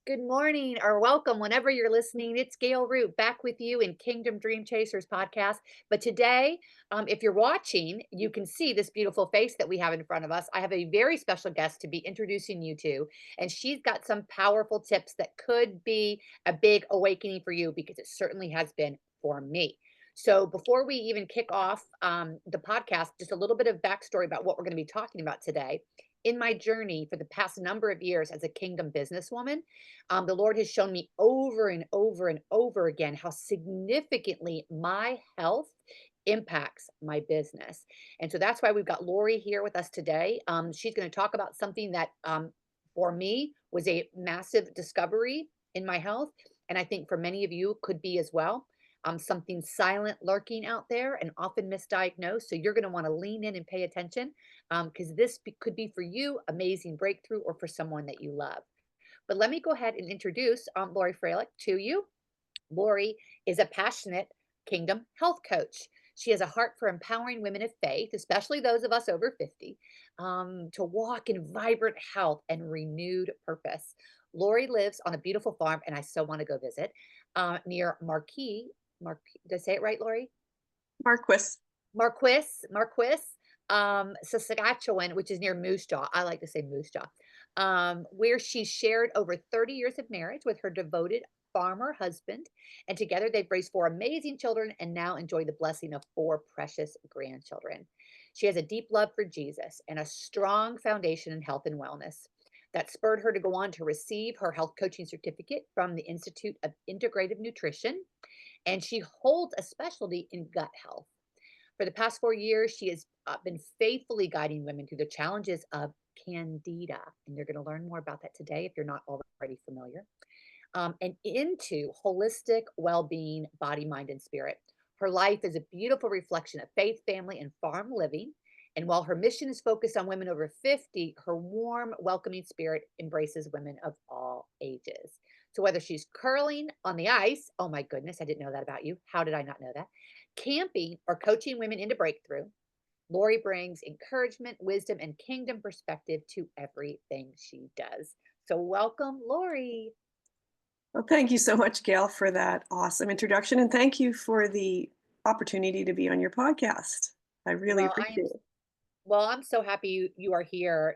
Good morning or welcome whenever you're listening. It's Gail Root back with you in Kingdom Dream Chasers podcast. But today, if you're watching, you can see this beautiful face that we have in front of us. I have a very special guest to be introducing you to, and she's got some powerful tips that could be a big awakening for you because it certainly has been for me. So, before we even kick off the podcast, just a little bit of backstory about what we're going to be talking about today. In my journey for the past number of years as a kingdom businesswoman, the Lord has shown me over and over and over again how significantly my health impacts my business. And so that's why we've got Lori here with us today. She's going to talk about something that for me was a massive discovery in my health. And I think for many of you could be as well. Something silent lurking out there and often misdiagnosed. So you're going to want to lean in and pay attention because could be for you amazing breakthrough or for someone that you love. But let me go ahead and introduce Lori Froehlich to you. Lori is a passionate kingdom health coach. She has a heart for empowering women of faith, especially those of us over 50, to walk in vibrant health and renewed purpose. Lori lives on a beautiful farm, and I so want to go visit near Marquis. Did I say it right, Lori? Marquis. Marquis, Saskatchewan, which is near Moose Jaw. I like to say Moose Jaw, where she shared over 30 years of marriage with her devoted farmer husband. And together they've raised four amazing children and now enjoy the blessing of four precious grandchildren. She has a deep love for Jesus and a strong foundation in health and wellness that spurred her to go on to receive her health coaching certificate from the Institute of Integrative Nutrition. And she holds a specialty in gut health. For the past 4 years, she has been faithfully guiding women through the challenges of Candida. And you're going to learn more about that today if you're not already familiar. And into holistic well being, body, mind, and spirit. Her life is a beautiful reflection of faith, family, and farm living. And while her mission is focused on women over 50, her warm, welcoming spirit embraces women of all ages. So whether she's curling on the ice, oh my goodness, I didn't know that about you. How did I not know that? Camping or coaching women into breakthrough, Lori brings encouragement, wisdom, and kingdom perspective to everything she does. So welcome, Lori. Well, thank you so much, Gail, for that awesome introduction. And thank you for the opportunity to be on your podcast. I really Well, I am appreciate it. well, I'm so happy you are here.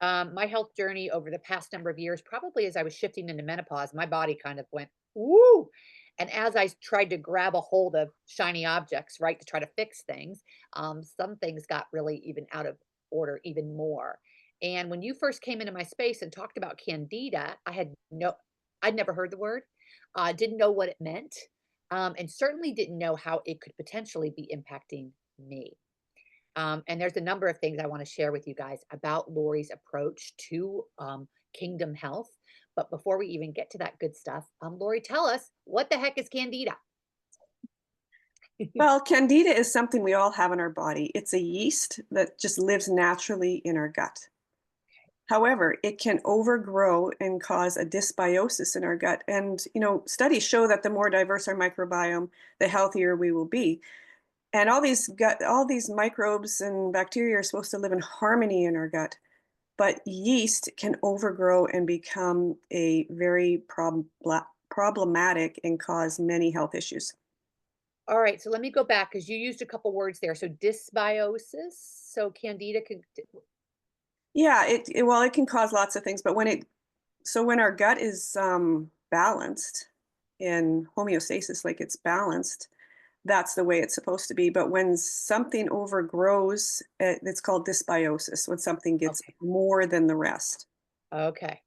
My health journey over the past number of years, probably as I was shifting into menopause, my body kind of went, woo. And as I tried to grab a hold of shiny objects, right, to try to fix things, some things got really even out of order even more. And when you first came into my space and talked about Candida, I'd never heard the word, didn't know what it meant, and certainly didn't know how it could potentially be impacting me. And there's a number of things I want to share with you guys about Lori's approach to kingdom health. But before we even get to that good stuff, Lori, tell us what the heck is Candida? Well, Candida is something we all have in our body. It's a yeast that just lives naturally in our gut. However, it can overgrow and cause a dysbiosis in our gut. And, studies show that the more diverse our microbiome, the healthier we will be. And all these microbes and bacteria are supposed to live in harmony in our gut. But yeast can overgrow and become a very problematic and cause many health issues. All right, so let me go back because you used a couple words there. So dysbiosis. So Candida could. Yeah, well, it can cause lots of things, but when our gut is balanced in homeostasis, like it's balanced, that's the way it's supposed to be. But when something overgrows, it's called dysbiosis, when something gets Okay. more than the rest. Okay.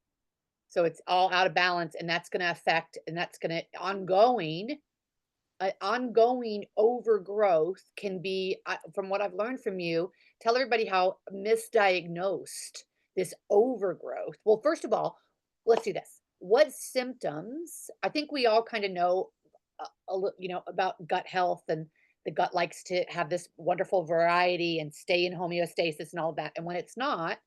So it's all out of balance, and that's going to affect, and that's going to ongoing overgrowth can be, from what I've learned from you, tell everybody how misdiagnosed this overgrowth. Well, first of all, let's do this. What symptoms? I think we all kind of know, about gut health, and the gut likes to have this wonderful variety and stay in homeostasis and all that. And when it's not,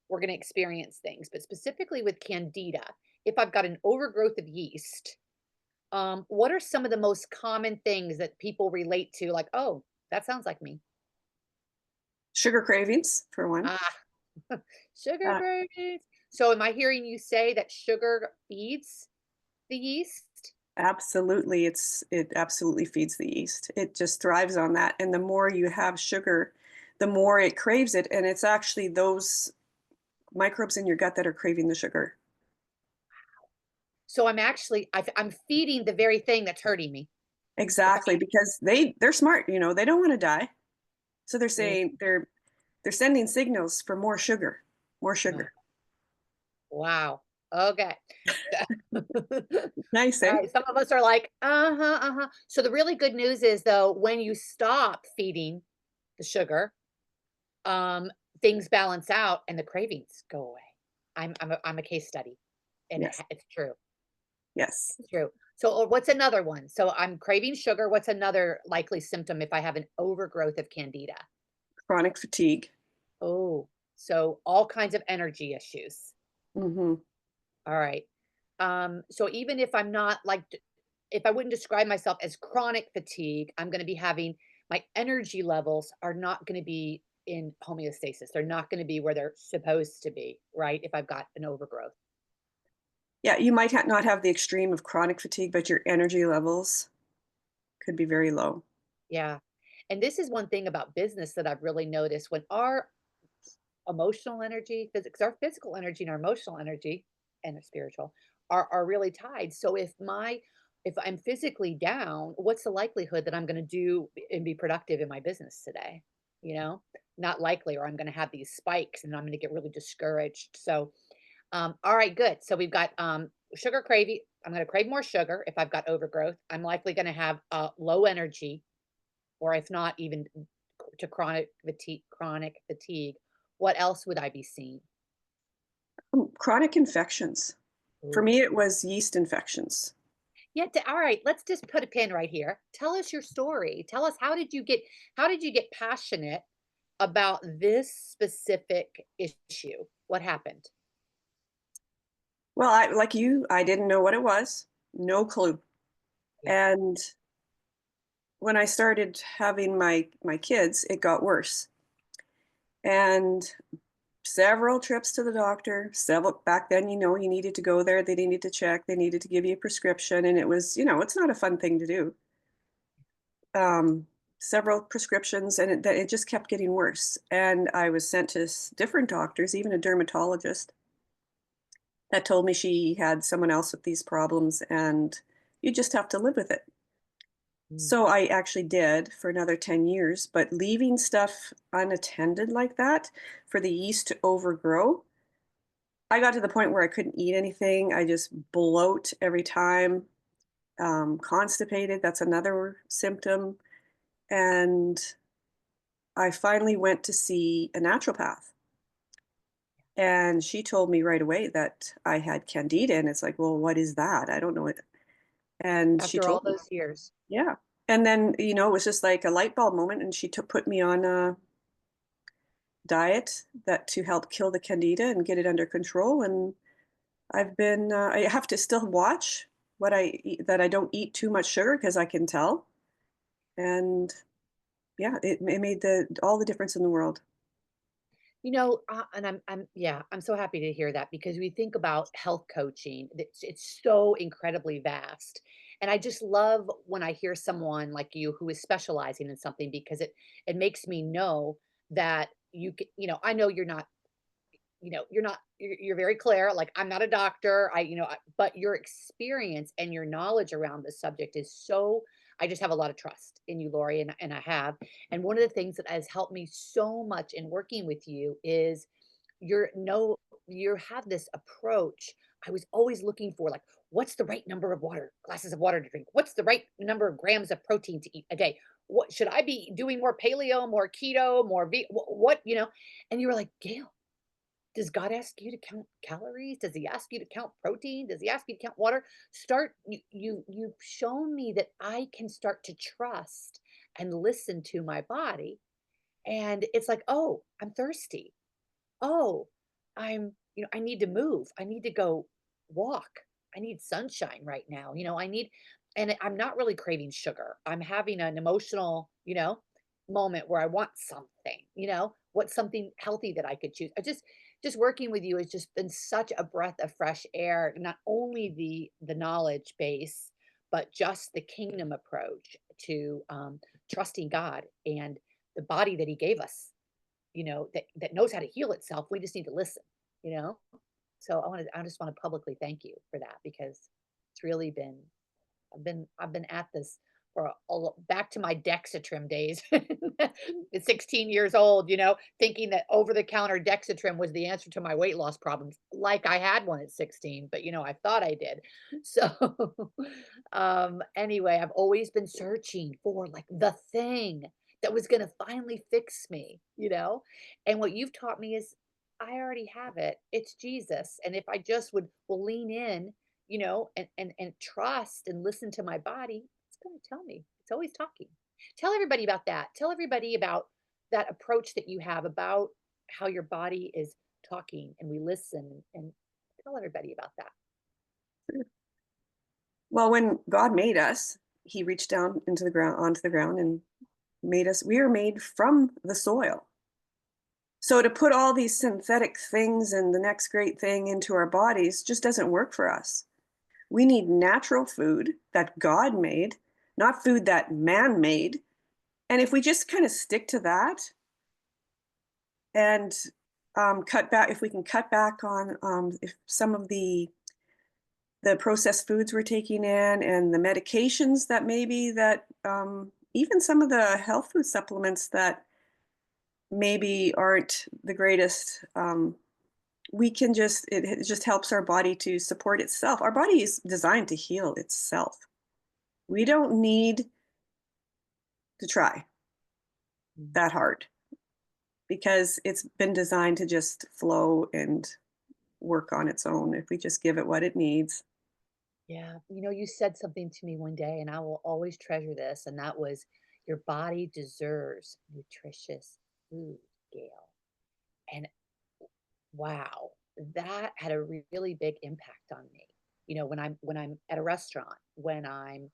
we're going to experience things. But specifically with Candida, if I've got an overgrowth of yeast, what are some of the most common things that people relate to? Like, oh, that sounds like me. Sugar cravings, for one. Ah, Sugar Uh, cravings. So am I hearing you say that sugar feeds the yeast? Absolutely, it absolutely feeds the yeast. It just thrives on that, and the more you have sugar, the more it craves it, and it's actually those microbes in your gut that are craving the sugar. So I'm feeding the very thing that's hurting me. If I Exactly, because they're smart, they don't wanna die. So they're Mm, saying they're sending signals for more sugar, more uh, sugar. wow. Okay. Nice, All eh? right, some of us are like, "Uh-huh, uh-huh." So the really good news is though, when you stop feeding the sugar, um, things balance out and the cravings go away. I'm a case study, and Yes, it's true. yes. It's true. So, what's another one? So I'm craving sugar. What's another likely symptom if I have an overgrowth of Candida? Chronic fatigue. Oh, so all kinds of energy issues. Mhm. All right. So even if I'm not if I wouldn't describe myself as chronic fatigue, I'm going to be having my energy levels are not going to be in homeostasis. They're not going to be where they're supposed to be, right? If I've got an overgrowth. Yeah, you might not have the extreme of chronic fatigue, but your energy levels could be very low. Yeah. And this is one thing about business that I've really noticed when our emotional energy, physics, our physical energy and our emotional energy and our spiritual are really tied. So if I'm physically down, what's the likelihood that I'm going to do and be productive in my business today? You know, not likely, or I'm going to have these spikes and I'm going to get really discouraged. So, all right, good. So we've got sugar craving. I'm going to crave more sugar if I've got overgrowth. I'm likely going to have low energy, or if not even to chronic fatigue, what else would I be seeing? Chronic infections. For Ooh. me, it was yeast infections. Yeah, all right, let's just put a pin right here. Tell us your story. Tell us how did you get passionate about this specific issue? What happened? Well, like you, I didn't know what it was, no clue. Yeah. And when I started having my kids, it got worse. And several trips to the doctor, several back then, you needed to go there, they needed to check, they needed to give you a prescription, and it was, it's not a fun thing to do. Um, Several prescriptions, and it just kept getting worse. And I was sent to different doctors, even a dermatologist that told me she had someone else with these problems, and you just have to live with it. Mm. So I actually did for another 10 years, but leaving stuff unattended like that for the yeast to overgrow, I got to the point where I couldn't eat anything. I just bloat every time. Constipated, that's another symptom. And I finally went to see a naturopath. And she told me right away that I had candida. And it's like, well, what is that? I don't know it. And she After all told me, those years. yeah. And then, it was just like a light bulb moment. And she put me on a diet that to help kill the candida and get it under control. And I have to still watch what I eat, that I don't eat too much sugar because I can tell. And yeah, it made all the difference in the world. And I'm so happy to hear that because we think about health coaching, it's so incredibly vast. And I just love when I hear someone like you who is specializing in something because it makes me know that I know you're very clear, like I'm not a doctor, but your experience and your knowledge around this subject is so I just have a lot of trust in you, Lori, and I have. And one of the things that has helped me so much in working with you is you're no you have this approach. I was always looking for, like, what's the right number of glasses of water to drink? What's the right number of grams of protein to eat a day? What should I be doing, more paleo, more keto, more and you were like, Gail, does God ask you to count calories? Does he ask you to count protein? Does he ask you to count water? You've shown me that I can start to trust and listen to my body. And it's like, oh, I'm thirsty. Oh, I need to move. I need to go walk. I need sunshine right now. And I'm not really craving sugar. I'm having an emotional, moment where I want something, what's something healthy that I could choose. Just working with you has just been such a breath of fresh air, not only the knowledge base, but just the kingdom approach to trusting God and the body that He gave us, that knows how to heal itself. We just need to listen, you know. So I just want to publicly thank you for that because it's really been I've been at this for back to my Dexatrim days. At 16 years old, thinking that over-the-counter Dexatrim was the answer to my weight loss problems, like I had one at 16, but I thought I did. So, anyway, I've always been searching for like the thing that was going to finally fix me, And what you've taught me is I already have it. It's Jesus. And if I just will lean in, and trust and listen to my body, it's going to tell me. It's always talking. Tell everybody about that. Tell everybody about that approach that you have about how your body is talking and we listen and tell everybody about that. Well, when God made us, he reached down into the ground, onto the ground, and made us. We are made from the soil. So to put all these synthetic things and the next great thing into our bodies just doesn't work for us. We need natural food that God made, not food that man made. And if we just kind of stick to that and cut back, if we can cut back on if some of the processed foods we're taking in and the medications that maybe that even some of the health food supplements that maybe aren't the greatest, we can just it just helps our body to support itself. Our body is designed to heal itself. We don't need to try Mm. that hard because it's been designed to just flow and work on its own if we just give it what it needs. Yeah. You said something to me one day, and I will always treasure this, and that was your body deserves nutritious food, Gail. And wow, that had a really big impact on me. When I'm at a restaurant, when I'm,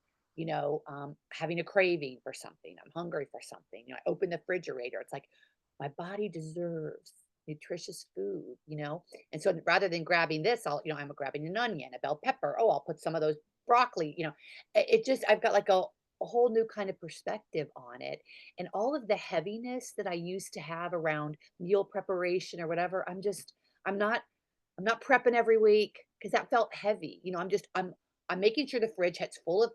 having a craving for something, I'm hungry for something. I open the refrigerator. It's like my body deserves nutritious food. And so rather than grabbing this, I'm grabbing an onion, a bell pepper. Oh, I'll put some of those broccoli. It just I've got like a whole new kind of perspective on it, and all of the heaviness that I used to have around meal preparation or whatever. I'm not I'm not prepping every week because that felt heavy. I'm making sure the fridge is full of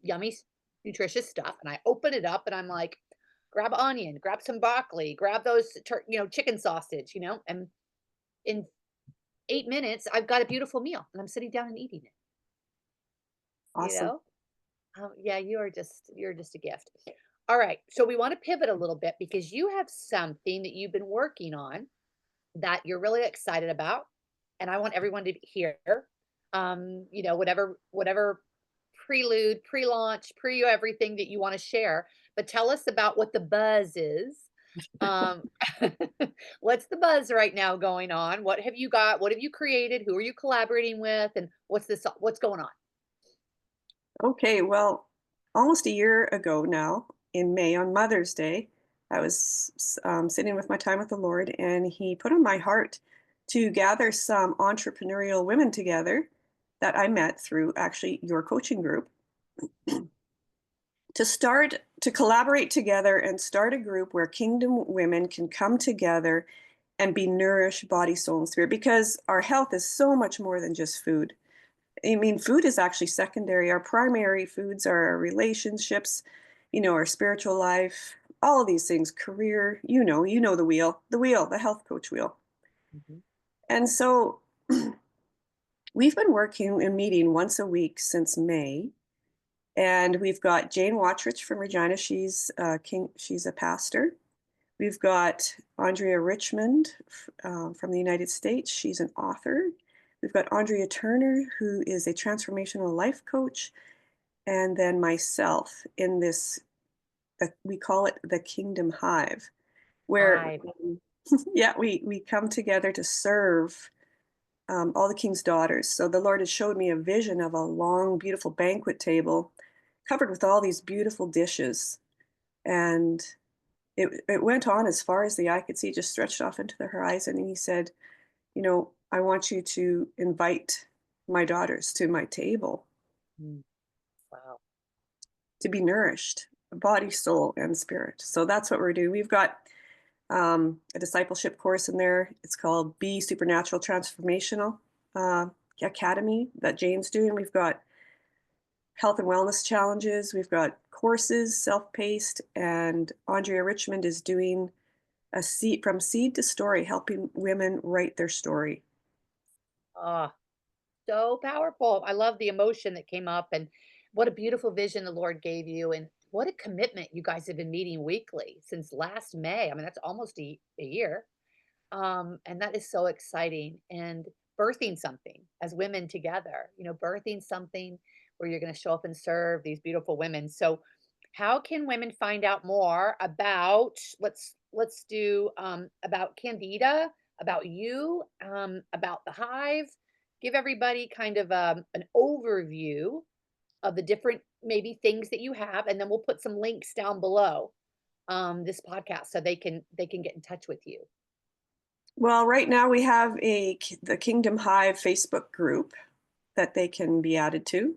yummy, nutritious stuff, and I open it up and I'm like, grab onion, grab some broccoli, grab those, chicken sausage, and in 8 minutes I've got a beautiful meal and I'm sitting down and eating it. You Awesome. know, yeah, you're just a gift. All right, so we want to pivot a little bit because you have something that you've been working on that you're really excited about, and I want everyone to hear. Whatever prelude, pre-launch, pre everything that you want to share. But tell us about what the buzz is. Um, what's the buzz right now going on? What have you got? What have you created? Who are you collaborating with? And what's going on? Okay, well, almost a year ago now, in May on Mother's Day, I was sitting with my time with the Lord, and He put on my heart to gather some entrepreneurial women together that I met through actually your coaching group to collaborate together and start a group where kingdom women can come together and be nourished body, soul, and spirit because our health is so much more than just food. I mean, food is actually secondary. Our primary foods are our relationships, our spiritual life, all of these things, career, the wheel, the health coach wheel. Mhm. And so we've been working and meeting once a week since May. And we've got Jane Wattrich from Regina. She's a pastor. We've got Andrea Richmond from the United States. She's an author. We've got Andrea Turner, who is a transformational life coach. And then myself in this, we call it the Kingdom Hive, where, Hi. yeah, we come together to serve all the king's daughters. So the Lord has showed me a vision of a long, beautiful banquet table covered with all these beautiful dishes. And it went on as far as the eye could see, just stretched off into the horizon. And he said, I want you to invite my daughters to my table Mm, wow. to be nourished, body, soul, and spirit. So that's what we're doing. We've got a discipleship course in there. It's called Be Supernatural Transformational uh, Academy that Jane's doing. We've got health and wellness challenges. We've got courses, self-paced, and Andrea Richmond is doing a seed from seed to story, helping women write their story. Ah, so powerful. I love the emotion that came up, and what a beautiful vision the Lord gave you, and what a commitment you guys have been meeting weekly since last May. I mean, that's almost a year. And that is so exciting, and birthing something as women together, birthing something where you're going to show up and serve these beautiful women. So how can women find out more about, let's do about Candida, about you, about the hive? Give everybody kind of an overview of the different maybe things that you have, and then we'll put some links down below this podcast so they can get in touch with you. Well, right now we have the Kingdom Hive Facebook group that they can be added to,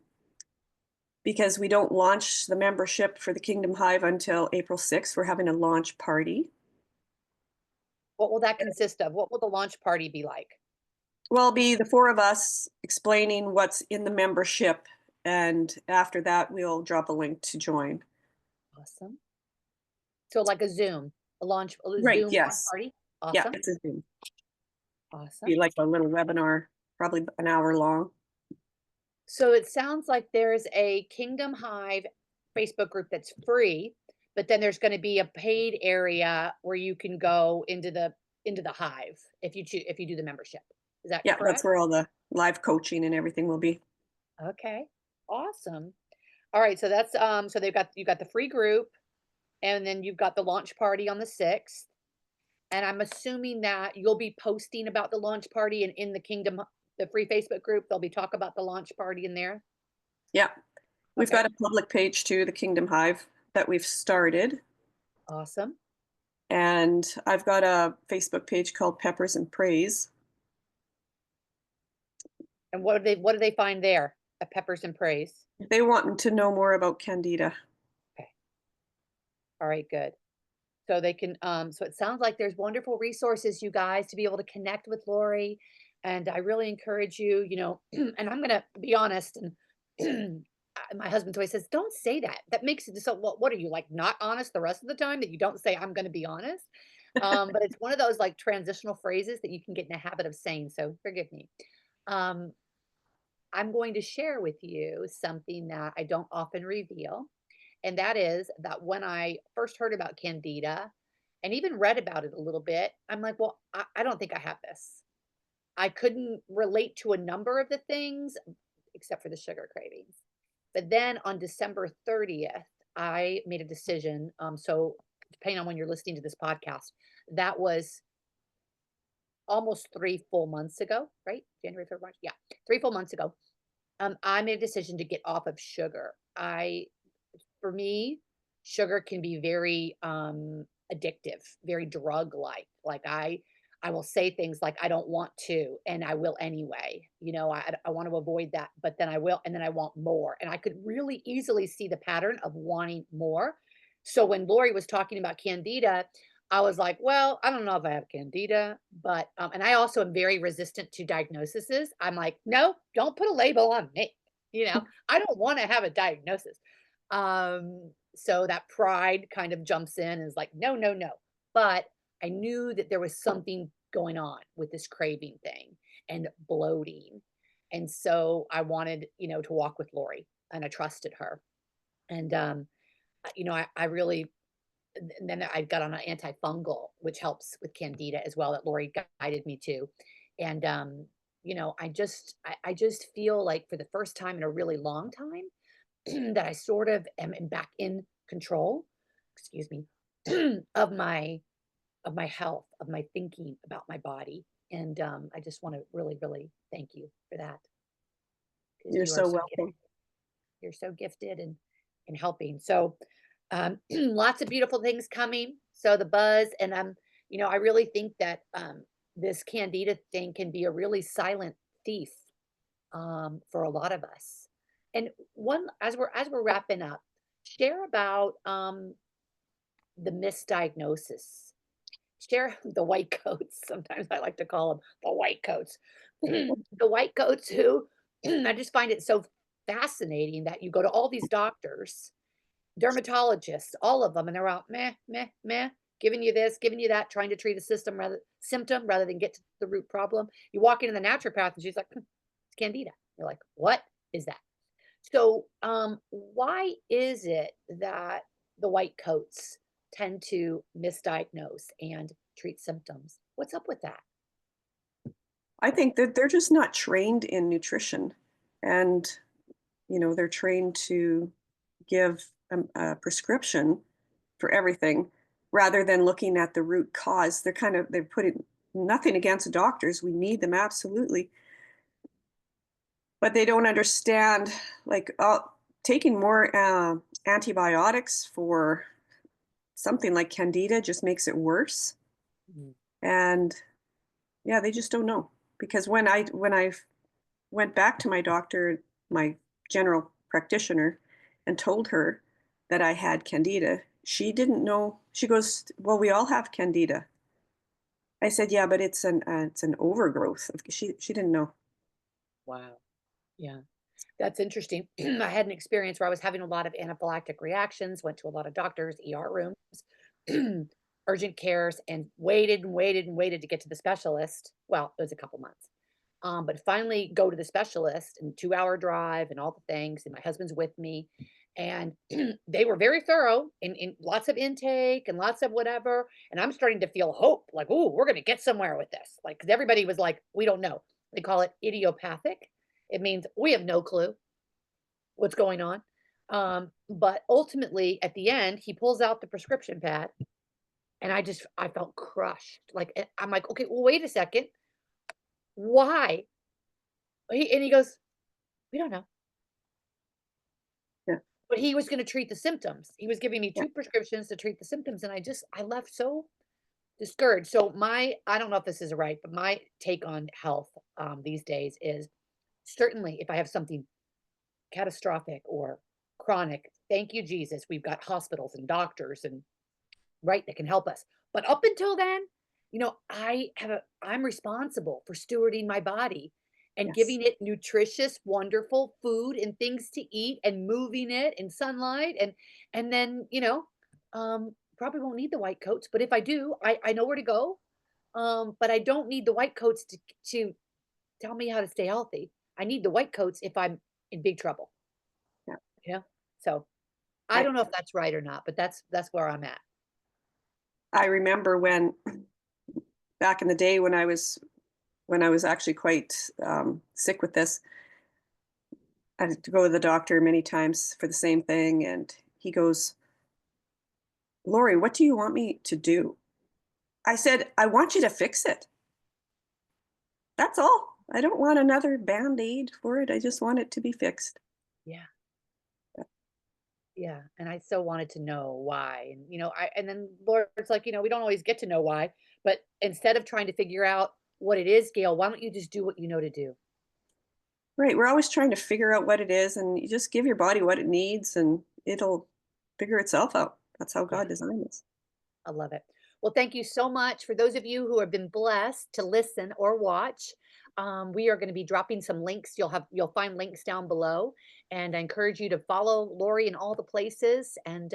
because we don't launch the membership for the Kingdom Hive until April 6th. We're having a launch party. What will that consist of? What will the launch party be like? Well, it'll be the four of us explaining what's in the membership, and after that, we'll drop a link to join. Awesome. So like a Right, Zoom launch yes. party? Yeah, Awesome. it's a Zoom. Awesome. Be like a little webinar, probably an hour long. So it sounds like there's a Kingdom Hive Facebook group that's free, but then there's going to be a paid area where you can go into the hive if you do the membership. Is that Yeah, that's correct? where all the live coaching and everything will be. Okay. Awesome. All right, so that's so you got the free group, and then you've got the launch party on the 6th. And I'm assuming that you'll be posting about the launch party and in the free Facebook group, there'll be talk about the launch party in there. Yeah, we've Okay. got a public page too, the Kingdom Hive, that we've started. Awesome. And I've got a Facebook page called Peppers and Praise. And what do they find there at Peppers and Praise? If they want to know more about Candida. Okay. All right, good. So they can so it sounds like there's wonderful resources, you guys, to be able to connect with Lori. And I really encourage you, and I'm gonna be honest, and my husband always says, don't say that. That makes it so what are you, like, not honest the rest of the time, that you don't say I'm gonna be honest? But it's one of those like transitional phrases that you can get in a habit of saying. So forgive me. Um, I'm going to share with you something that I don't often reveal. And that is that when I first heard about Candida and even read about it a little bit, I'm like, well, I don't think I have this. I couldn't relate to a number of the things except for the sugar cravings. But then on December 30th, I made a decision. So depending on when you're listening to this podcast, that was almost 3 full months ago, right? January, February, March. Yeah, 3 full months ago. I made a decision to get off of sugar. For me, sugar can be very addictive, very drug like. Like I will say things like I don't want to, and I will anyway. I want to avoid that, but then I will, and then I want more. And I could really easily see the pattern of wanting more. So when Lori was talking about Candida, I was like, well, I don't know if I have Candida, but and I also am very resistant to diagnoses. I'm like, no, don't put a label on me. I don't want to have a diagnosis. So that pride kind of jumps in and is like, no, no, no. But I knew that there was something going on with this craving thing and bloating. And so I wanted, to walk with Lori, and I trusted her. And I really, and then I got on an antifungal, which helps with Candida as well, that Lori guided me to. And I just feel like for the first time in a really long time that I sort of am back in control, excuse me, of my health, of my thinking about my body. And I just want to really, really thank you for that, because You're you are so so gifted. welcome. You're so gifted in helping. So lots of beautiful things coming. So the buzz, and I really think that this Candida thing can be a really silent thief for a lot of us. And one, as we're wrapping up, share about the misdiagnosis. Share the white coats. Sometimes I like to call them the white coats. The white coats who I just find it so fascinating that you go to all these doctors, dermatologists, all of them, and they're out meh, meh, meh, giving you this, giving you that, trying to treat a symptom rather than get to the root problem. You walk into the naturopath and she's like, it's candida. You're like, what is that? So, why is it that the white coats tend to misdiagnose and treat symptoms? What's up with that? I think that they're just not trained in nutrition, and they're trained to give a prescription for everything rather than looking at the root cause. They're putting nothing against doctors. We need them absolutely, but they don't understand, like, taking more antibiotics for something like candida just makes it worse. Mhm. And yeah, they just don't know, because when I went back to my doctor, my general practitioner, and told her that I had candida, she didn't know. She goes, "Well, we all have candida." I said, "Yeah, but it's an overgrowth." She didn't know. Wow. Yeah. That's interesting. I had an experience where I was having a lot of anaphylactic reactions, went to a lot of doctors, ER rooms, urgent cares, and waited and waited and waited to get to the specialist. Well, it was a couple months. But finally go to the specialist and 2-hour drive and all the things. And my husband's with me. And they were very thorough in lots of intake and lots of whatever. And I'm starting to feel hope, like, oh, we're going to get somewhere with this. Like, because everybody was like, we don't know. They call it idiopathic. It means we have no clue what's going on. But ultimately, at the end, he pulls out the prescription pad, and I felt crushed. Like, I'm like, okay, well, wait a second. Why? And he goes, we don't know. Yeah, But he was going to treat the symptoms. He was giving me yeah. two prescriptions to treat the symptoms. And I left so discouraged. So I don't know if this is right, but my take on health these days is certainly if I have something catastrophic or chronic, thank you, Jesus, we've got hospitals and doctors and right that can help us. But up until then, I'm responsible for stewarding my body and Yes. giving it nutritious, wonderful food and things to eat and moving it in sunlight and then, probably won't need the white coats, but if I do, I know where to go. But I don't need the white coats to tell me how to stay healthy. I need the white coats if I'm in big trouble, Yeah. you know? So I I don't know if that's right or not, but that's where I'm at. I remember when back in the day when I was actually quite sick with this. I had to go to the doctor many times for the same thing, and he goes, "Lori, what do you want me to do?" I said, "I want you to fix it. That's all. I don't want another band-aid for it. I just want it to be fixed." Yeah. Yeah, and I so wanted to know why, and, and then Lord's like, we don't always get to know why, but instead of trying to figure out what it is, Gail, why don't you just do what you know to do? Right, we're always trying to figure out what it is, and you just give your body what it needs, and it'll figure itself out. That's how Yeah, God designed us. I love it. Well, thank you so much for those of you who have been blessed to listen or watch. We are going to be dropping some links. You'll find links down below, and I encourage you to follow Lori in all the places and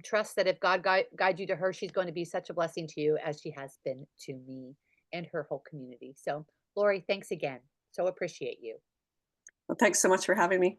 trust that if God guides you to her, she's going to be such a blessing to you as she has been to me and her whole community. So, Lori, thanks again. So appreciate you. Well, thanks so much for having me.